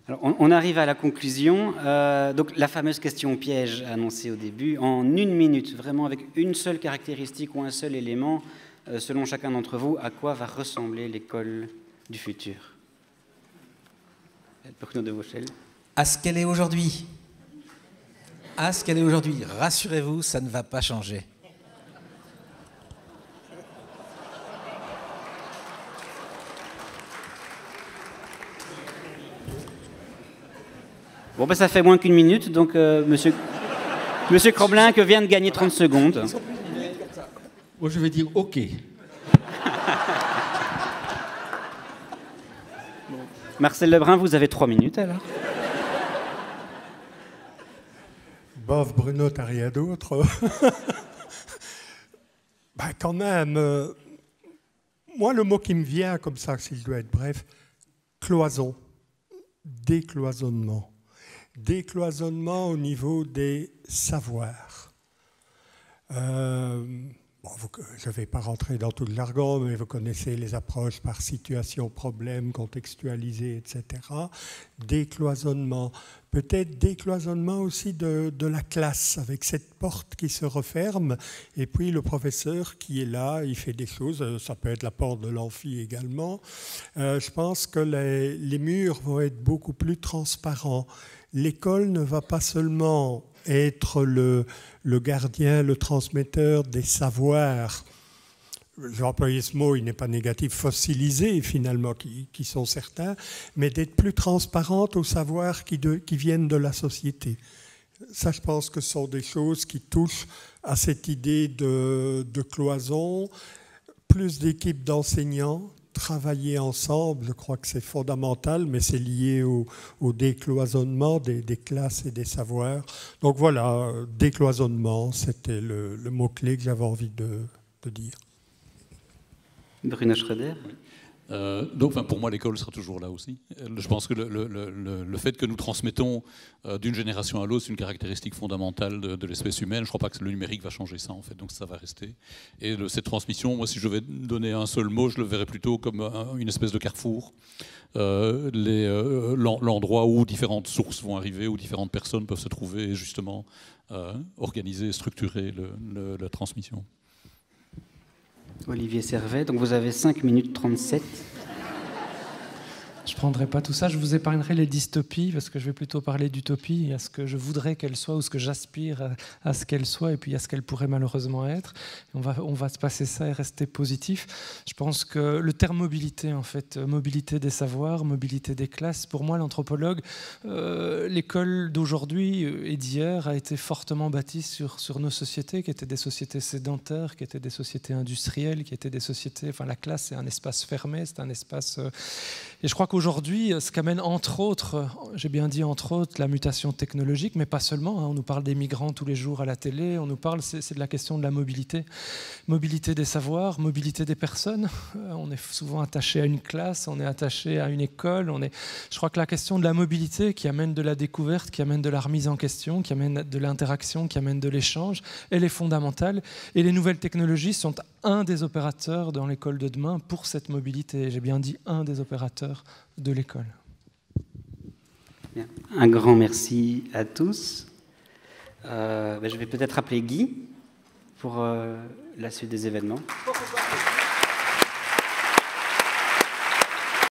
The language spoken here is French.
Alors, on arrive à la conclusion. Donc, la fameuse question piège annoncée au début. En 1 minute, vraiment avec une seule caractéristique ou un seul élément, selon chacun d'entre vous, à quoi va ressembler l'école du futur? Bruno de Vauchel. À ce qu'elle est aujourd'hui. À ce qu'elle est aujourd'hui. Rassurez-vous, ça ne va pas changer. Bon, ben, ça fait moins qu'1 minute, donc monsieur Croblinck vient de gagner 30 secondes. Moi, je vais dire OK. Marcel Lebrun, vous avez 3 minutes, alors. Bof, Bruno, t'as rien d'autre? Ben, quand même, moi, le mot qui me vient, comme ça, s'il doit être bref, cloison, décloisonnement. Décloisonnement au niveau des savoirs. Je ne vais pas rentrer dans tout le jargon, mais vous connaissez les approches par situation, problème, contextualisé, etc. Décloisonnement. Peut-être décloisonnement aussi de la classe, avec cette porte qui se referme, et puis le professeur qui est là, il fait des choses, ça peut être la porte de l'amphi également. Je pense que les murs vont être beaucoup plus transparents. L'école ne va pas seulement être le gardien, le transmetteur des savoirs, je vais employer ce mot, il n'est pas négatif, fossilisés finalement, qui sont certains, mais d'être plus transparente aux savoirs qui viennent de la société. Ça, je pense que ce sont des choses qui touchent à cette idée de cloison, plus d'équipes d'enseignants, travailler ensemble, je crois que c'est fondamental, mais c'est lié au décloisonnement des classes et des savoirs. Donc voilà, décloisonnement, c'était le mot-clé que j'avais envie de dire. Bruno Schröder. Donc, pour moi, l'école sera toujours là aussi. Je pense que le fait que nous transmettons d'une génération à l'autre, c'est une caractéristique fondamentale de l'espèce humaine. Je ne crois pas que le numérique va changer ça, en fait, donc ça va rester. Et cette transmission, moi, si je vais donner un seul mot, je le verrais plutôt comme une espèce de carrefour. L'endroit où différentes sources vont arriver, où différentes personnes peuvent se trouver et justement organiser et structurer la transmission. Olivier Servet, donc vous avez 5 minutes 37. Je ne prendrai pas tout ça, je vous épargnerai les dystopies, parce que je vais plutôt parler d'utopie, à ce que je voudrais qu'elle soit, ou ce que j'aspire à ce qu'elle soit, et puis à ce qu'elle pourrait malheureusement être. On va se passer ça et rester positif. Je pense que le terme mobilité, en fait, mobilité des savoirs, mobilité des classes, pour moi, l'anthropologue, l'école d'aujourd'hui et d'hier a été fortement bâtie sur nos sociétés, qui étaient des sociétés sédentaires, qui étaient des sociétés industrielles, qui étaient des sociétés... Enfin, la classe, c'est un espace fermé, c'est un espace... Et je crois qu'aujourd'hui, ce qu'amène entre autres, j'ai bien dit entre autres, la mutation technologique, mais pas seulement, hein, on nous parle des migrants tous les jours à la télé, on nous parle, c'est de la question de la mobilité. Mobilité des savoirs, mobilité des personnes. On est souvent attaché à une classe, on est attaché à une école. Je crois que la question de la mobilité qui amène de la découverte, qui amène de la remise en question, qui amène de l'interaction, qui amène de l'échange, elle est fondamentale. Et les nouvelles technologies sont un des opérateurs dans l'école de demain pour cette mobilité. J'ai bien dit un des opérateurs de l'école. Un grand merci à tous. Je vais peut-être appeler Guy pour la suite des événements.